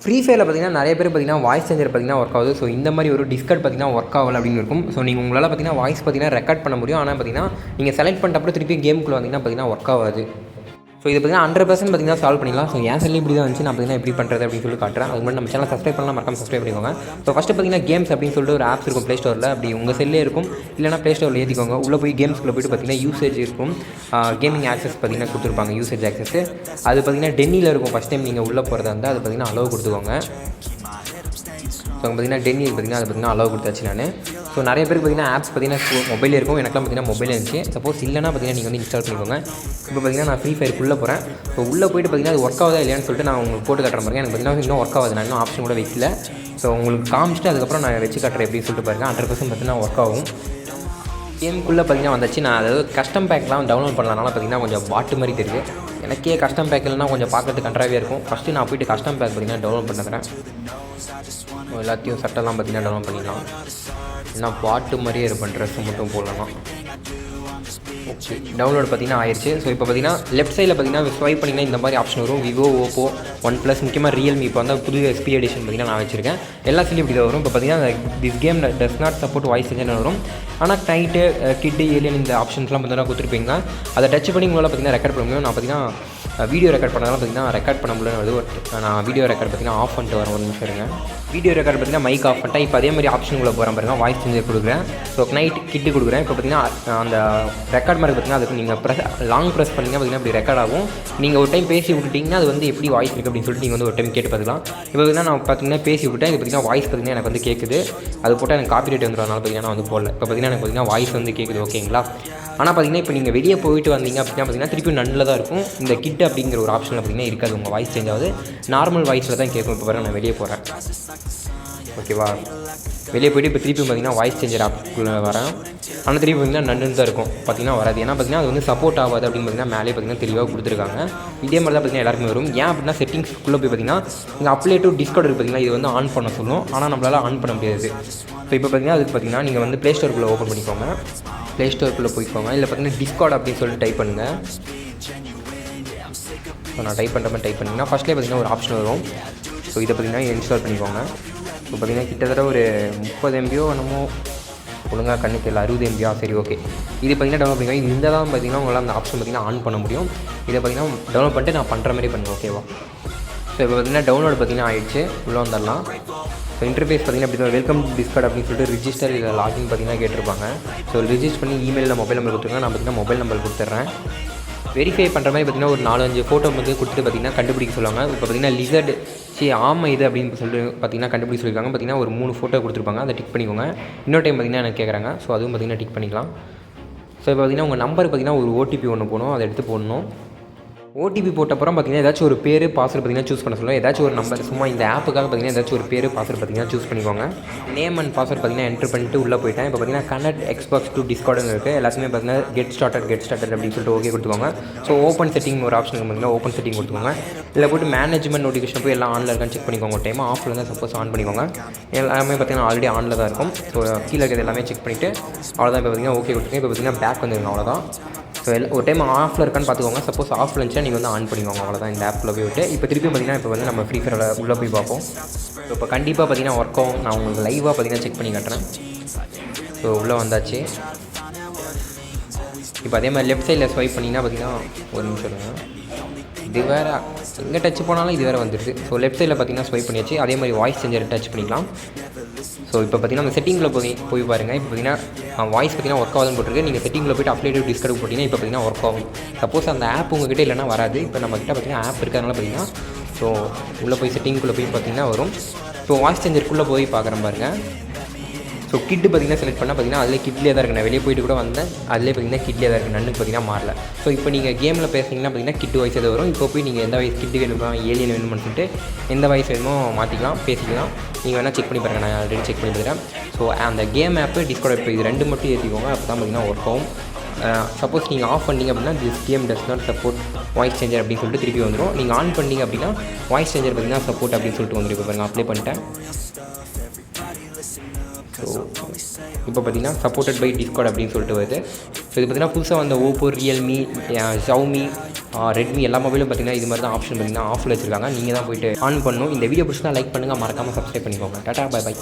Free ஃபயரில் பார்த்தீங்கன்னா நிறைய பேர் பார்த்தீங்கன்னா வாய்ஸ் சேஞ்சர் பார்த்தீங்கன்னா ஒர்க் ஆகுது. ஸோ இந்த மாதிரி ஒரு டிஸ்கட் பார்த்தீங்கன்னா ஒர்க் ஆகலை அப்படின்னு இருக்கும். ஸோ நீங்கள் உங்களால் பார்த்தீங்கன்னா வாய்ஸ் பார்த்தீங்கன்னா ரெக்கார்ட் பண்ண முடியும். ஆனால் பார்த்தீங்கன்னா நீங்கள் செலக்ட் பண்ணிட்டப்பறம் திருப்பி கேமுக்குள்ளே வந்தீங்கன்னா பார்த்தீங்கன்னா ஒர்க் ஆகாது. ஸோ இது பார்த்தீங்கன்னா 100% பார்த்தீங்கன்னா சால்வ் பண்ணிக்கலாம். ஸோ என் சொல்லி இப்படி தான் வந்துச்சு, நான் பார்த்தீங்கன்னா எப்படி பண்ணுறது அப்படின்னு சொல்லி காட்டுறேன். அது மாதிரி நம்ம சேனல் சப்ஸ்கிரைப் பண்ணலாம், மறக்காம சப்ஸ்கிரைப் பண்ணிக்கோங்க. ஸோ ஃபஸ்ட்டு பார்த்தீங்கன்னா கேம்ஸ் அப்படின்னு சொல்லிட்டு ஒரு ஆப்ஸ் இருக்கும் ப்ளே ஸ்டோரில். அப்படி உங்கள் செல்லே இருக்கும், இல்லைனா ப்ளே ஸ்டோரில் ஏற்றிக்கோங்க. உள்ளே போய் கேம்ஸ்க்குள்ளே போய்ட்டு பார்த்தீங்கன்னா யூசேஜ் இருக்கும், கேமிங் ஆக்சஸ் பார்த்தீங்கன்னா கொடுத்துருப்பாங்க, யூசேஜ் ஆக்சஸ். அது பார்த்தீங்கன்னா டென்னியில் இருக்கும். ஃபஸ்ட் டைம் நீங்கள் உள்ளே போகிறதா இருந்தால் அது பார்த்தீங்கன்னா அலோவ் கொடுத்துக்கோங்க. ஸோ பார்த்தீங்கன்னா டென்னியில் பார்த்தீங்கன்னா அது பார்த்தீங்கன்னா அலோவ் கொடுத்தாச்சு நான். ஸோ நிறைய பேருக்கு பார்த்தீங்கன்னா ஆப்ஸ் பார்த்தீங்கன்னா மொபைல் இருக்கும். எனக்குலாம் பார்த்தீங்கன்னா மொபைல் இருந்துச்சு. சப்போஸ் இல்லைனா பார்த்தீங்கன்னா நீங்கள் வந்து இன்ஸ்டால் பண்ணிக்கோங்க. இப்போ பார்த்தீங்கன்னா நான் ஃப்ரீ ஃபயருக்குள்ளே போகிறேன். ஸோ உள்ளே போய்ட்டு பார்த்தீங்கன்னா அது ஒர்க் ஆகுதா இல்லையான்னு சொல்லிட்டு நான் உங்களுக்கு போட்டு காட்டுற மாதிரி. எனக்கு பார்த்தீங்கன்னா இன்னும் ஒர்க் ஆகுது, நான் இன்னும் ஆப்ஷன் கூட வைக்கல. ஸோ உங்களுக்கு காமிச்சிட்டு அதுக்கப்புறம் நான் வச்சு காட்டுறேன் எப்படின்னு சொல்லிட்டு பாருங்கள். 100% பார்த்தீங்கன்னா ஒர்க் ஆகும். கேமுக்குள்ளே பார்த்தீங்கன்னா வந்துச்சு. நான் அதாவது கஸ்டம் பேக்லாம் டவுன்லோட் பண்ணலனால பார்த்தீங்கன்னா கொஞ்சம் பாட்டு மாதிரி தெரியுது. எனக்கே கஸ்டம் பேக் இல்லைனா கொஞ்சம் பார்க்கறதுக்கு கண்ட்ராவியாக இருக்கும். ஃபஸ்ட்டு நான் போய்ட்டு கஸ்டம் பேக் பார்த்தீங்கன்னா டவுன்லோட் பண்ணுறேன். எல்லாத்தையும் சட்டெல்லாம் பார்த்தீங்கன்னா டவுன்லோட் பண்ணிடலாம். ஏன்னா பாட்டு மாதிரியே இருப்பேன், ட்ரெஸ்ஸு மட்டும் போடலாம். ஓகே, டவுன்லோட் பார்த்தீங்கன்னா ஆயிடுச்சு. ஸோ இப்போ பார்த்தீங்கன்னா லெஃப்ட் சைடில் பார்த்தீங்கன்னா ஸ்வைப் பண்ணிங்கன்னா இந்த மாதிரி ஆப்ஷன் வரும். விவோ, ஓப்போ, ஒன் ப்ளஸ், முக்கியமாக ரியல்மி. இப்போ வந்து புது எஸ்பி எடிஷன் பார்த்தீங்கன்னா நான் வச்சிருக்கேன். எல்லா சிலையும் இப்படி தான் வரும். இப்போ பார்த்தீங்கன்னா this game does not support voice சேஞ்சர்னு வரும். ஆனால் நைட்டு, கிட்டு, ஏலியன் இந்த ஆப்ஷன்ஸ்லாம் பார்த்தீங்கன்னா கொடுத்துருப்பீங்க. அதை டச் பண்ணி உங்களால் பார்த்தீங்கன்னா ரெக்கார்ட் பண்ண முடியும். நான் பார்த்தீங்கன்னா வீடியோ ரெக்கார்ட் பண்ணதாலும் பார்த்தீங்கன்னா ரெக்கார்ட் பண்ண முடியலன்னு வருது. நான் வீடியோ ரெக்கார்ட் பார்த்தீங்கன்னா ஆஃப் பண்ணிட்டு வரேன், ஒரு நிமிஷம் இருங்க. வீடியோ ரெக்கார்ட் பார்த்தீங்கன்னா மைக் ஆஃப் பண்ணிட்டேன். இப்போ அதே மாதிரி ஆப்ஷனுக்குள்ளே போகிறேன் பாருங்கள், வாய்ஸ் சேஞ்சர் கொடுக்குறேன். ஸோ நைட் கிட்டு கொடுக்குறேன். இப்போ பார்த்தீங்கன்னா அந்த ரெக்கார்ட் மாதிரி பார்த்தீங்கன்னா அதுக்கு நீங்கள் லாங் ப்ரெஸ் பண்ணிங்கன்னா பார்த்தீங்கன்னா அப்படி ரெக்கார்ட் ஆகும். நீங்கள் ஒரு டைம் பேசி விட்டுட்டிங்கன்னா அது வந்து எப்படி வாய்ஸ் இருக்குது அப்படின்னு சொல்லிட்டு நீங்கள் வந்து ஒரு டைம் கேட்டு பார்த்துக்கலாம். இப்போ பார்த்தீங்கன்னா நான் பார்த்தீங்கன்னா பேசி விட்டேன். இது பார்த்தீங்கன்னா வாய்ஸ் பார்த்தீங்கன்னா எனக்கு வந்து கேட்குது. அது போட்டால் எனக்கு காப்பிரைட் வந்துடுறதுனால பார்த்தீங்கன்னா நான் வந்து போடல. இப்போ பார்த்தீங்கன்னா எனக்கு பார்த்தீங்கன்னா வாய்ஸ் வந்து கேட்குது, ஓகேங்களா. ஆனால் பார்த்தீங்கன்னா இப்போ நீங்கள் வெளியே போயிட்டு வந்தீங்க அப்படின்னா பார்த்தீங்கன்னா திருப்பி நன்னில் தான் இருக்கும். இந்த கிட் அப்படிங்கிற ஒரு ஆப்ஷனில் பார்த்தீங்கன்னா இருக்காது. உங்கள் வாய்ஸ் சேஞ்ச் ஆகுது, நார்மல் வாய்ஸில் தான் கேட்கும். இப்போ பாருங்கள் நான் வெளியே போகிறேன், ஓகேவா. வெளியே போய்ட்டு இப்போ திருப்பி பார்த்தீங்கன்னா வாய்ஸ் சேஞ்சர் ஆப்புக்குள்ளே வரேன். ஆனால் திருப்பி பார்த்தீங்கன்னா நன்னு தான் இருக்கும், பார்த்தீங்கன்னா வராது. ஏன்னா பார்த்தீங்கன்னா அது வந்து சப்போர்ட் ஆகாது அப்படின்னு பார்த்தீங்கன்னா மேலே பார்த்தீங்கன்னா தெளிவாக கொடுத்துருக்காங்க. இதே மாதிரி தான் பார்த்தீங்கன்னா எல்லாருமே வரும். ஏன் அப்படின்னா செட்டிங்ஸ்க்குள்ளே போய் பார்த்தீங்கன்னா இங்கே அப்ளை டு டிஸ்கவுண்ட் பார்த்தீங்கன்னா இது வந்து ஆன் பண்ண சொல்லும். ஆனால் நம்மளால் ஆன் பண்ண முடியாது. ஸோ இப்போ பார்த்தீங்கன்னா அதுக்கு பார்த்தீங்கன்னா நீங்கள் வந்து ப்ளே ஸ்டோருக்குள்ளே ஓப்பன் பண்ணிக்கோங்க. ப்ளே ஸ்டோருக்குள்ளே போய்க்கோங்க. இல்லை பார்த்தீங்கன்னா டிஸ்கார்ட் அப்படின்னு சொல்லிட்டு டைப் பண்ணுங்கள். ஸோ நான் டைப் பண்ணுற மாதிரி டைப் பண்ணிங்கன்னா ஃபஸ்ட்லேயே பார்த்தீங்கன்னா ஒரு ஆப்ஷன் வரும். ஸோ இதை பார்த்தீங்கன்னா இன்ஸ்டால் பண்ணிக்கோங்க. ஸோ பார்த்தீங்கன்னா கிட்டத்தட்ட ஒரு 30 MB என்னமோ, ஒழுங்காக கண்ணு தெரியல, 60 MB. சரி, ஓகே. இது பார்த்தீங்கன்னா டவுன்லோட் பண்ணிக்கோங்க. இது இந்த தான் பார்த்தீங்கன்னா உங்களால் அந்த ஆப்ஷன் பார்த்தீங்கன்னா ஆன் பண்ண முடியும். இதை பார்த்தீங்கன்னா டவுன்லோட் பண்ணிட்டு நான் பண்ணுற மாதிரி பண்ணுங்கள், ஓகேவா. ஸோ இப்போ பார்த்தீங்கன்னா டவுன்லோட் பார்த்தீங்கன்னா ஆயிடுச்சு. உள்ளே வந்துடலாம். ஸோ இன்டர்ஃபேஸ் பார்த்தீங்கன்னா அப்படி தான் வெல்கம் டிஸ்கார்ட் அப்படின்னு சொல்லிட்டு ரிஜிஸ்டர் இல்லை லாகின் பார்த்தீங்கன்னா கேட்டிருப்பாங்க. ஸோ ரிஜிஸ்டர் பண்ணி இமெயிலில் மொபைல் நம்பர் கொடுத்துருங்க. நான் பார்த்தீங்கன்னா மொபைல் நம்பர் கொடுத்துட்றேன். வெரிஃபை பண்ணுற மாதிரி பார்த்தீங்கன்னா ஒரு 4-5 ஃபோட்டோ வந்து கொடுத்துட்டு பார்த்தீங்கன்னா கண்டுபிடிக்க சொல்லுவாங்க. இப்போ பார்த்தீங்கன்னா லிசர்டு ஆமாம் இது அப்படின்னு சொல்லிட்டு பார்த்தீங்கன்னா கண்டுபிடிக்க சொல்லியிருக்காங்க. பார்த்தீங்கன்னா ஒரு 3 ஃபோட்டோ கொடுத்துருப்பாங்க, அதை டிக் பண்ணிக்கோங்க. இன்னொரு டைம் பார்த்தீங்கன்னா எனக்கு கேட்குறாங்க. ஸோ அதுவும் பார்த்தீங்கன்னா டிக் பண்ணிக்கலாம். ஸோ இப்போ பார்த்தீங்கன்னா உங்கள் நம்பருக்கு பார்த்தீங்கன்னா ஒரு ஓடிபி ஒன்று போகணும், அதை எடுத்து போடணும். ஓடிபி போட்டப்புறம் பார்த்தீங்கன்னா ஏதாச்சும் ஒரு பேர் பாஸ்வேர்டு பார்த்தீங்கன்னா சூஸ் பண்ண சொல்லுவோம். ஏதாச்சும் ஒரு நம்பர் சும்மா இந்த ஆப்புக்காக பார்த்தீங்கன்னா ஏதாச்சும் ஒரு பேர் பாஸ்வேர்டு பார்த்தீங்கன்னா சூஸ் பண்ணிக்கோங்க. நேம் அண்ட் பாஸ்வேர்டு பார்த்தீங்கன்னா என்ட்ரு பண்ணிட்டு உள்ளே போயிட்டேன். இப்போ பார்த்தீங்கன்னா கனெக்ட் எக்ஸ்பாக்ஸ் டு டிஸ்கார்டுன்னு இருக்குது. எல்லாத்துமே பார்த்தீங்கன்னா கெட் ஸ்டார்டட் அப்படின்னு சொல்லிட்டு ஓகே கொடுத்துக்கோங்க. ஸோ ஓப்பன் செட்டிங் ஒரு ஆப்ஷன் பார்த்தீங்கன்னா ஓப்பன் செட்டிங் கொடுத்துக்கோங்க. இல்லை போய்ட்டு மேனேஜ்மெண்ட் நோட்டிஃபிகேஷன் போய் எல்லாம் ஆனில் இருக்கான்னு செக் பண்ணிக்கோங்க. ஒரு டைம் ஆஃபில் இருந்தால் சப்போஸ் ஆன் பண்ணிக்கோங்க. எல்லாமே பார்த்தீங்கன்னா ஆல்ரெடி ஆனில் தான் இருக்கும். ஸோ கீழே இருக்கிறது எல்லாமே செக் பண்ணிவிட்டு அவ்வளோதான். இப்போ பார்த்தீங்கன்னா ஓகே கொடுத்துருங்க. இப்போ பார்த்தீங்கன்னா பேக் வந்துருங்க, அவ்வளோதான். ஸோ ஒரு டைம் ஆஃபில் இருக்கான்னு பார்த்துக்கோங்க. சப்போஸ் ஆஃபில் இருந்துச்சுன்னா நீங்கள் வந்து ஆன் பண்ணிக்கோங்க, அவ்வளோதான். இந்த ஆப்பில் போய் விட்டு இப்போ திருப்பி பார்த்தீங்கன்னா இப்போ வந்து நம்ம ஃப்ரீ ஃபயரில் உள்ளே போய் பார்ப்போம். ஸோ இப்போ கண்டிப்பாக பார்த்தீங்கன்னா ஒர்க் ஆகும். நான் உங்களுக்கு லைவாக பார்த்தீங்கன்னா செக் பண்ணி காட்டுறேன். ஸோ உள்ளே வந்தாச்சு. இப்போ அதே மாதிரி லெஃப்ட் சைடில் ஸ்வைப் பண்ணிங்கன்னா பார்த்தீங்கன்னா ஒரு நிமிஷம் இருங்க, இது வேறு எங்கே டச் போனாலும் இது வேறு வந்துடுது. ஸோ லெஃப்ட் சைடில் பார்த்தீங்கன்னா ஸ்வைப் பண்ணியாச்சு. அதே மாதிரி வாய்ஸ் சேஞ்சர் டச் பண்ணிக்கலாம். ஸோ இப்போ பார்த்தீங்கன்னா அந்த செட்டிங்கில் போய் பாருங்கள். இப்போ பார்த்தீங்கன்னா வாய்ஸ் பார்த்தீங்கன்னா ஒர்க் ஆகுதுன்னு போட்டிருக்கு. நீங்கள் செட்டிங்கில் போய்ட்டு அப்ளை டு டிஸ்கார்ட் போட்டிங்கன்னா இப்போ பார்த்தீங்கன்னா ஒர்க் ஆகும். சப்போஸ் அந்த ஆப் உங்ககிட்ட இல்லைனா வராது. இப்போ நம்மகிட்ட பார்த்தீங்கன்னா ஆப் இருக்கிறதுனால பார்த்தீங்கன்னா ஸோ உள்ளே போய் செட்டிங்குள்ளே போய் பார்த்தீங்கன்னா வரும். ஸோ வாய்ஸ் சேஞ்சருக்குள்ளே போய் பார்க்குறேன் பாருங்கள். ஸோ கிட்டு பார்த்தீங்கன்னா செலக்ட் பண்ணால் பார்த்தீங்கன்னா அதில் கிட்லேயே தான் இருக்குது. நான் வெளியே போய்ட்டு கூட வந்தேன், அதிலே பார்த்தீங்கன்னா கிட்லேயே தான் இருக்குது. நன்னுக்கு பார்த்தீங்கன்னா மாறல. ஸோ இப்போ நீங்கள் கேமில் பேசுனீங்கன்னா பார்த்தீங்கன்னா கிட்டு வாய்ஸ் எது வரும். இப்போ போய் நீங்கள் எந்த வயசு கிட்டு வேணுமா ஏலியன் வேணும்னு சொல்லிட்டு எந்த வயசு வேணுமோ மாற்றிக்கலாம், பேசிக்கலாம். நீங்கள் வேணால் செக் பண்ணி பாருங்கள், நான் ஆல்ரெடி செக் பண்ணி பார்த்துக்கிறேன். ஸோ அந்த கேம் ஆப்பு டிஸ்கார்ட் இப்போ இது 2 மட்டும் ஏற்றிக்கோங்க. அப்போ தான் பார்த்தீங்கன்னா ஒர்க் ஆகும். சப்போஸ் நீங்கள் ஆஃப் பண்ணிங்க அப்படின்னா this game does not support voice changer அப்படின்னு சொல்லிட்டு திருப்பி வந்துடும். நீங்கள் ஆன் பண்ணிங்க அப்படின்னா வாய்ஸ் சேஞ்சர் பார்த்தீங்கன்னா சப்போர்ட் அப்படின்னு சொல்லிட்டு வந்துடும். இப்போ பாருங்கள் அப்ளை பண்ணிட்டேன். ஸோ இப்போ பார்த்தீங்கன்னா சப்போர்ட்டட் பை டிஸ்கார்ட் அப்படின்னு சொல்லிட்டு வருது. ஸோ இது பார்த்தீங்கன்னா புதுசாக வந்த ஓப்போ, ரியல்மி, ஷவுமி, ரெட்மி எல்லா மொபைலும் பார்த்தீங்கன்னா இது மாதிரி தான் ஆப்ஷன் பார்த்தீங்கன்னா ஆஃபில் வச்சுருக்காங்க. நீங்கள் தான் போய்ட்டு ஆன் பண்ணணும். இந்த வீடியோ பிடிச்சினா லைக் பண்ணுங்கள், மறக்காமல் சப்ஸ்கிரைப் பண்ணிக்கோங்க. Tata, bye by.